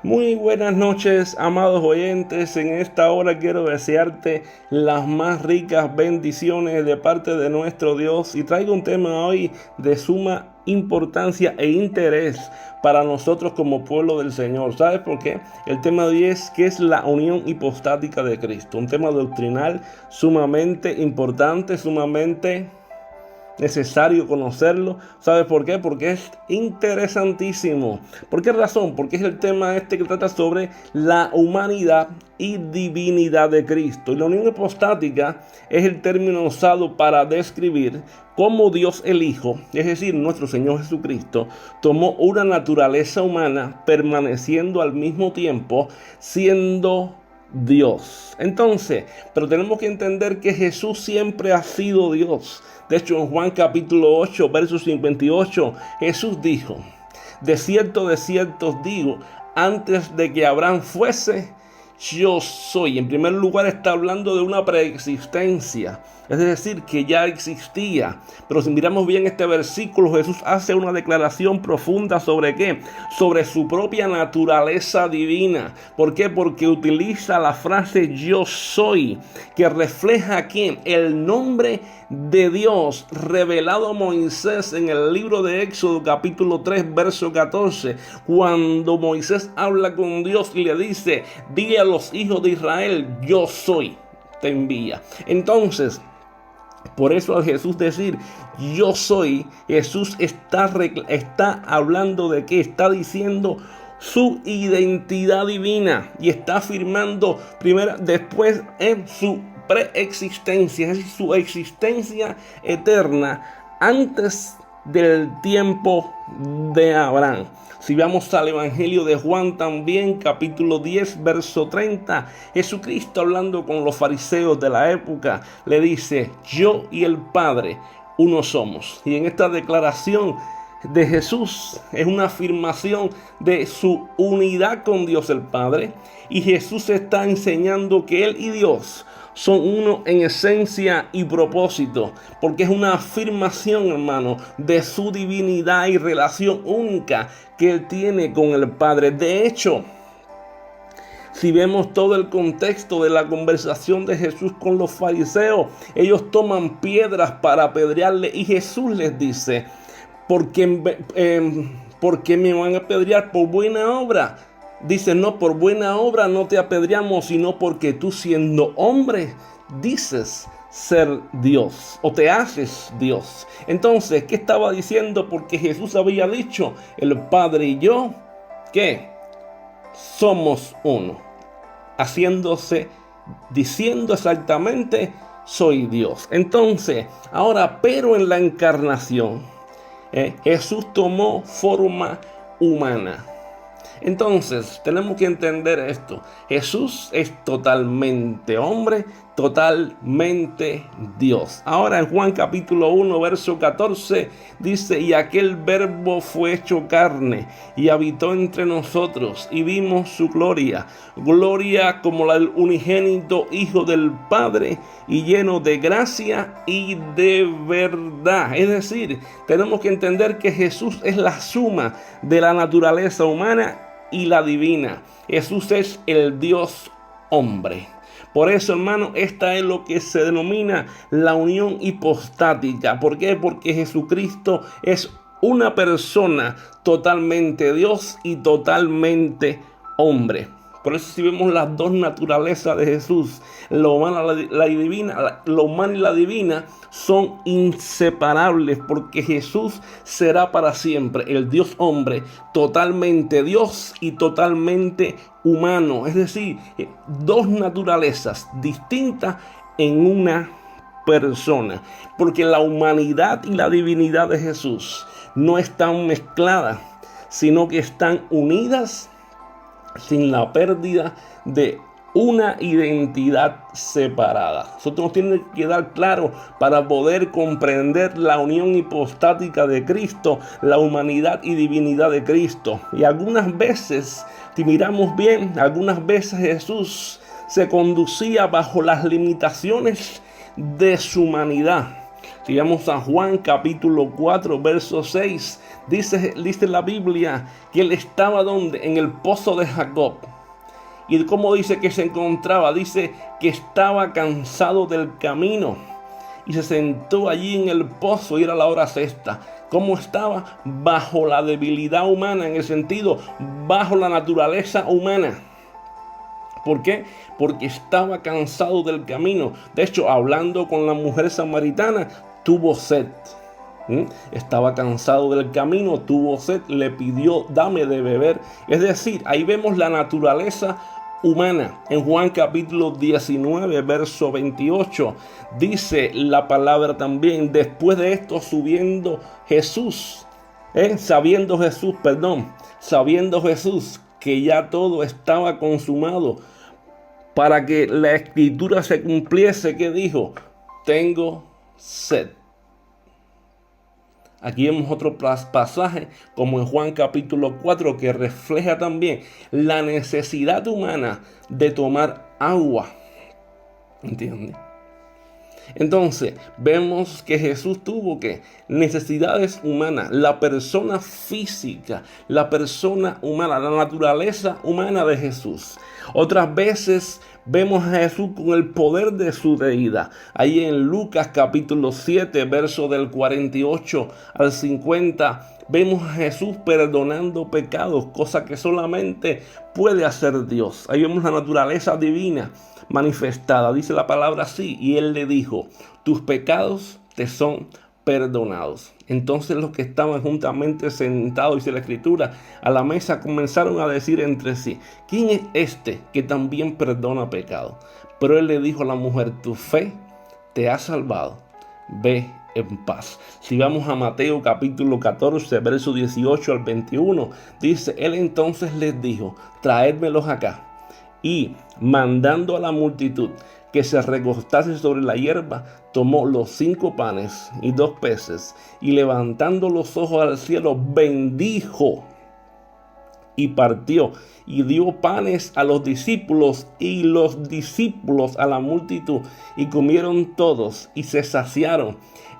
Muy buenas noches, amados oyentes. En esta hora quiero desearte las más ricas bendiciones de parte de nuestro Dios y traigo un tema hoy de suma importancia e interés para nosotros como pueblo del Señor. ¿Sabes por qué? El tema de hoy es ¿qué es la unión hipostática de Cristo? Un tema doctrinal sumamente importante, sumamente necesario conocerlo. ¿Sabes por qué? Porque es interesantísimo. ¿Por qué razón? Porque es el tema que trata sobre la humanidad y divinidad de Cristo. Y la unión hipostática es el término usado para describir cómo Dios el Hijo, es decir, nuestro Señor Jesucristo, tomó una naturaleza humana permaneciendo al mismo tiempo siendo Dios. Entonces, pero tenemos que entender que Jesús siempre ha sido Dios. De hecho, en Juan capítulo 8, verso 58, Jesús dijo: de cierto os digo, antes de que Abraham fuese, yo soy. En primer lugar está hablando de una preexistencia, es decir, que ya existía. Pero si miramos bien este versículo, Jesús hace una declaración profunda sobre ¿qué? Sobre su propia naturaleza divina. ¿Por qué? Porque utiliza la frase yo soy, que refleja aquí el nombre de Dios revelado a Moisés en el libro de Éxodo capítulo 3 verso 14, cuando Moisés habla con Dios y le dice: dile a los hijos de Israel, yo soy, te envía. Entonces, por eso al Jesús decir yo soy, Jesús está hablando de que está diciendo su identidad divina y está afirmando después en su preexistencia, es decir, su existencia eterna antes del tiempo de Abraham. Si vamos al Evangelio de Juan también, capítulo 10, verso 30, Jesucristo hablando con los fariseos de la época, le dice: yo y el Padre uno somos. Y en esta declaración de Jesús es una afirmación de su unidad con Dios el Padre, y Jesús está enseñando que Él y Dios son uno en esencia y propósito, porque es una afirmación, hermano, de su divinidad y relación única que Él tiene con el Padre. De hecho, si vemos todo el contexto de la conversación de Jesús con los fariseos, ellos toman piedras para apedrearle y Jesús les dice: ¿por qué me van a apedrear? ¿Por buena obra? Dice: no, por buena obra no te apedreamos, sino porque tú, siendo hombre, dices ser Dios o te haces Dios. Entonces, ¿qué estaba diciendo? Porque Jesús había dicho: el Padre y yo, ¿qué? Somos uno. Diciendo exactamente: soy Dios. Entonces, ahora, pero en la encarnación, Jesús tomó forma humana. Entonces, tenemos que entender esto. Jesús es totalmente hombre, totalmente Dios. Ahora en Juan capítulo 1, verso 14, dice: y aquel verbo fue hecho carne y habitó entre nosotros y vimos su gloria. Gloria como la del unigénito Hijo del Padre, y lleno de gracia y de verdad. Es decir, tenemos que entender que Jesús es la suma de la naturaleza humana y la divina. Jesús es el Dios hombre. Por eso, hermano, esta es lo que se denomina la unión hipostática. ¿Por qué? Porque Jesucristo es una persona totalmente Dios y totalmente hombre. Por eso, si vemos las dos naturalezas de Jesús, la humana y la divina, son inseparables, porque Jesús será para siempre el Dios hombre, totalmente Dios y totalmente humano. Es decir, dos naturalezas distintas en una persona, porque la humanidad y la divinidad de Jesús no están mezcladas, sino que están unidas sin la pérdida de una identidad separada. Nosotros nos tiene que quedar claro para poder comprender la unión hipostática de Cristo, la humanidad y divinidad de Cristo. Y algunas veces, si miramos bien, algunas veces Jesús se conducía bajo las limitaciones de su humanidad. Si vamos a Juan capítulo 4, verso 6, dice la Biblia que él estaba ¿dónde? En el pozo de Jacob. ¿Y cómo dice que se encontraba? Dice que estaba cansado del camino y se sentó allí en el pozo y era la hora sexta. ¿Cómo estaba? Bajo la debilidad humana, en el sentido, bajo la naturaleza humana. ¿Por qué? Porque estaba cansado del camino. De hecho, hablando con la mujer samaritana, tuvo sed. Estaba cansado del camino, tuvo sed, le pidió, dame de beber. Es decir, ahí vemos la naturaleza humana. En Juan capítulo 19, verso 28, dice la palabra también, después de esto sabiendo Jesús que ya todo estaba consumado, para que la escritura se cumpliese, que dijo, tengo sed. Aquí vemos otro pasaje, como en Juan capítulo 4, que refleja también la necesidad humana de tomar agua. ¿Entiendes? Entonces, vemos que Jesús tuvo que necesidades humanas, la persona física, la persona humana, la naturaleza humana de Jesús. Otras veces vemos a Jesús con el poder de su deidad. Ahí en Lucas capítulo 7, verso del 48 al 50, vemos a Jesús perdonando pecados, cosa que solamente puede hacer Dios. Ahí vemos la naturaleza divina manifestada. Dice la palabra así, y él le dijo, tus pecados te son perdonados. Entonces los que estaban juntamente sentados, dice la escritura, a la mesa comenzaron a decir entre sí, ¿quién es este que también perdona pecado? Pero él le dijo a la mujer, tu fe te ha salvado, ve en paz. Si vamos a Mateo capítulo 14, verso 18 al 21, dice, él entonces les dijo, traédmelos acá. Y mandando a la multitud que se recostase sobre la hierba, tomó los 5 panes y 2 peces, y levantando los ojos al cielo, bendijo y partió, y dio panes a los discípulos, y los discípulos a la multitud, y comieron todos, y se saciaron,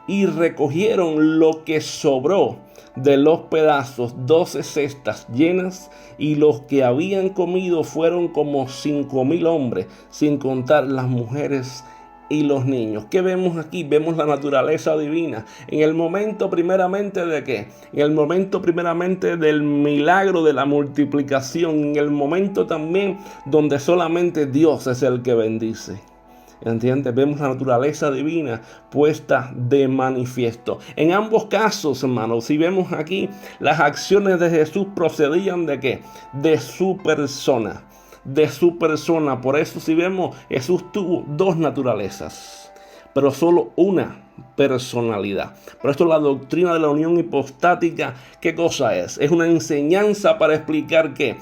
y recogieron lo que sobró de los pedazos, 12 cestas llenas, y los que habían comido fueron como 5,000 hombres, sin contar las mujeres y los niños. ¿Qué vemos aquí? Vemos la naturaleza divina. En el momento primeramente de ¿qué? En el momento primeramente del milagro de la multiplicación, en el momento también donde solamente Dios es el que bendice. ¿Entiendes? Vemos la naturaleza divina puesta de manifiesto. En ambos casos, hermanos, si vemos aquí, las acciones de Jesús procedían ¿de qué? De su persona. De su persona. Por eso si vemos, Jesús tuvo 2 naturalezas, pero solo una personalidad. Por esto la doctrina de la unión hipostática, ¿qué cosa es? Es una enseñanza para explicar que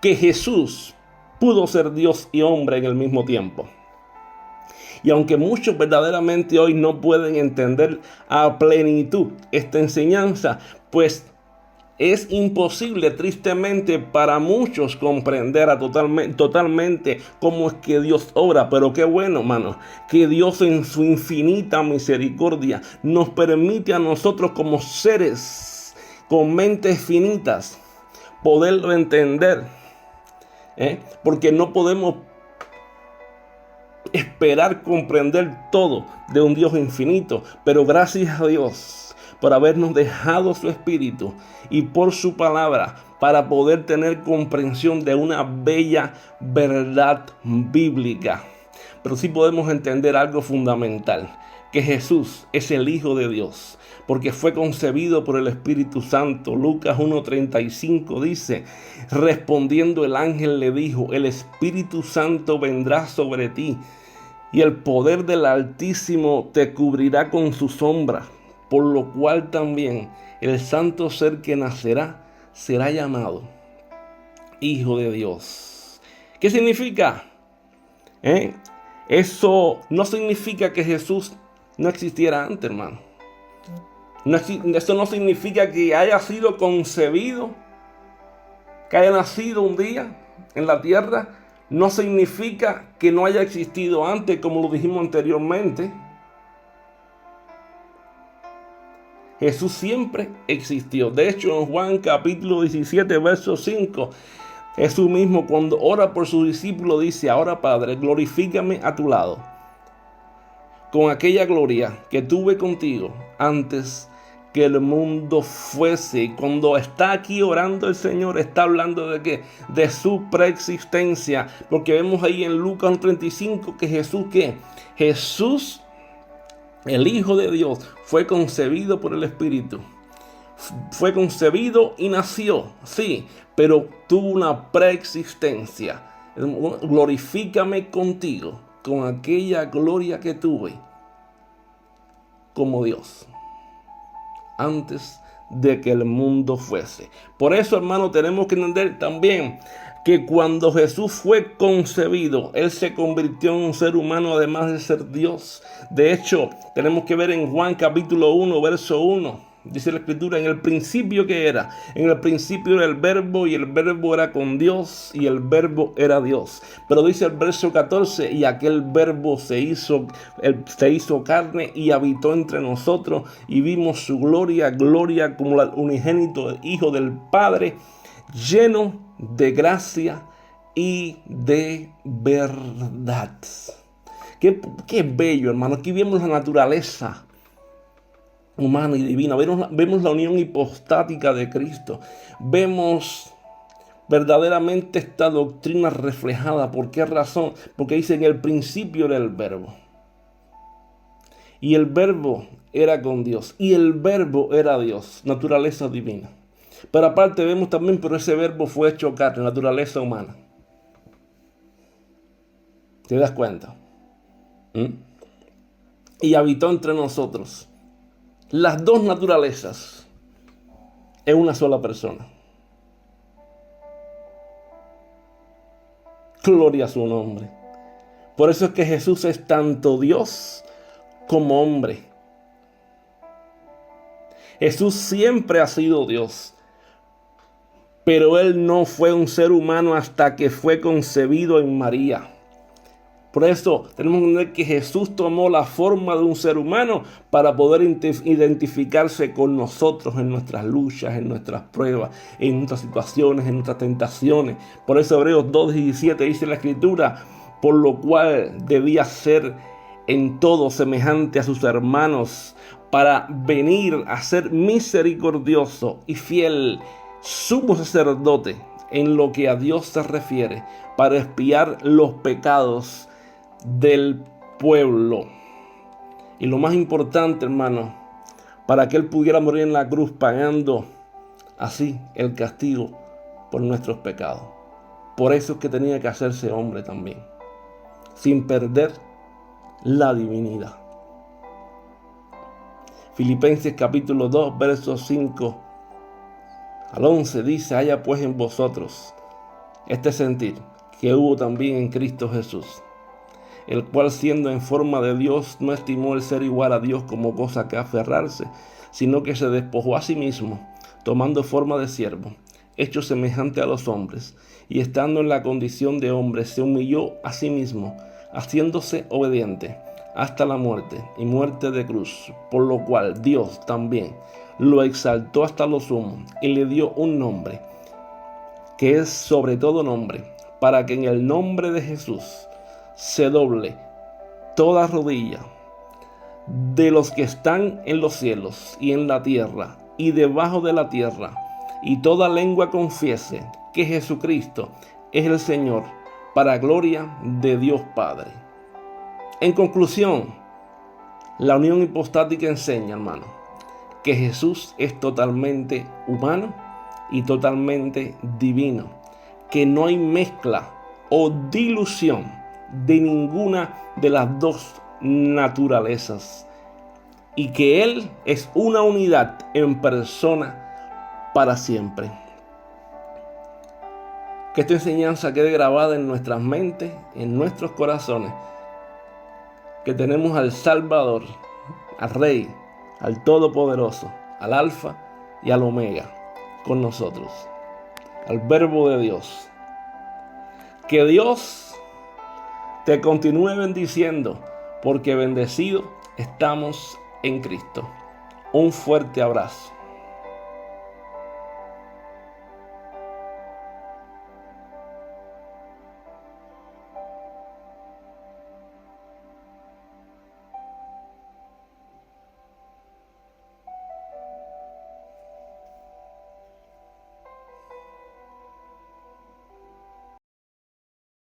Jesús pudo ser Dios y hombre en el mismo tiempo. Y aunque muchos verdaderamente hoy no pueden entender a plenitud esta enseñanza, pues es imposible, tristemente, para muchos comprender totalmente cómo es que Dios obra. Pero qué bueno, hermano, que Dios en su infinita misericordia nos permite a nosotros como seres con mentes finitas poderlo entender. Porque no podemos esperar comprender todo de un Dios infinito, pero gracias a Dios por habernos dejado su espíritu y por su palabra para poder tener comprensión de una bella verdad bíblica. Pero sí podemos entender algo fundamental, que Jesús es el Hijo de Dios, porque fue concebido por el Espíritu Santo. Lucas 1:35 dice, respondiendo el ángel le dijo, el Espíritu Santo vendrá sobre ti, y el poder del Altísimo te cubrirá con su sombra, por lo cual también el santo ser que nacerá será llamado Hijo de Dios. ¿Qué significa? Eso no significa que Jesús no existiera antes, hermano. Eso no significa que haya sido concebido, que haya nacido un día en la tierra. No significa que no haya existido antes, como lo dijimos anteriormente. Jesús siempre existió. De hecho, en Juan capítulo 17, verso 5, Jesús mismo, cuando ora por sus discípulos, dice: ahora, Padre, glorifícame a tu lado con aquella gloria que tuve contigo antes que el mundo fuese. Y cuando está aquí orando el Señor, está hablando de qué? De su preexistencia. Porque vemos ahí en Lucas 35 que Jesús, ¿qué? Jesús, el Hijo de Dios, fue concebido por el Espíritu. Fue concebido y nació, sí, pero tuvo una preexistencia. Glorifícame contigo, con aquella gloria que tuve como Dios antes de que el mundo fuese. Por eso, hermano, tenemos que entender también que cuando Jesús fue concebido, Él se convirtió en un ser humano, además de ser Dios. De hecho, tenemos que ver en Juan capítulo 1, verso 1. Dice la Escritura: en el principio, ¿qué era? En el principio era el Verbo, y el Verbo era con Dios, y el Verbo era Dios. Pero dice el verso 14: y aquel Verbo se hizo carne y habitó entre nosotros, y vimos su gloria, gloria como el unigénito Hijo del Padre, lleno de gracia y de verdad. Qué bello, hermano. Aquí vemos la naturaleza humana y divina. Vemos la unión hipostática de Cristo. Vemos verdaderamente esta doctrina reflejada. ¿Por qué razón? Porque dice: en el principio era el Verbo, y el Verbo era con Dios, y el Verbo era Dios, naturaleza divina. Pero aparte vemos también, pero ese Verbo fue hecho carne, naturaleza humana. ¿Te das cuenta? Y habitó entre nosotros. Las dos naturalezas en una sola persona. Gloria a su nombre. Por eso es que Jesús es tanto Dios como hombre. Jesús siempre ha sido Dios, pero Él no fue un ser humano hasta que fue concebido en María. Por eso tenemos que entender que Jesús tomó la forma de un ser humano para poder identificarse con nosotros en nuestras luchas, en nuestras pruebas, en nuestras situaciones, en nuestras tentaciones. Por eso Hebreos 2:17 dice la Escritura: por lo cual debía ser en todo semejante a sus hermanos, para venir a ser misericordioso y fiel sumo sacerdote en lo que a Dios se refiere, para expiar los pecados del pueblo. Y lo más importante, hermano, para que Él pudiera morir en la cruz, pagando así el castigo por nuestros pecados. Por eso es que tenía que hacerse hombre también, sin perder la divinidad. Filipenses capítulo 2, versos 5 al 11 dice: haya pues en vosotros este sentir que hubo también en Cristo Jesús, el cual, siendo en forma de Dios, no estimó el ser igual a Dios como cosa que aferrarse, sino que se despojó a sí mismo, tomando forma de siervo, hecho semejante a los hombres, y estando en la condición de hombre, se humilló a sí mismo, haciéndose obediente hasta la muerte, y muerte de cruz, por lo cual Dios también lo exaltó hasta lo sumo, y le dio un nombre que es sobre todo nombre, para que en el nombre de Jesús se doble toda rodilla, de los que están en los cielos y en la tierra y debajo de la tierra, y toda lengua confiese que Jesucristo es el Señor, para gloria de Dios Padre. En conclusión, la unión hipostática enseña, hermano, que Jesús es totalmente humano y totalmente divino, que no hay mezcla o dilución de ninguna de las dos naturalezas, y que Él es una unidad en persona para siempre. Que esta enseñanza quede grabada en nuestras mentes, en nuestros corazones, que tenemos al Salvador, al Rey, al Todopoderoso, al Alfa y al Omega con nosotros, al Verbo de Dios. Que Dios te continúe bendiciendo, porque bendecido estamos en Cristo. Un fuerte abrazo.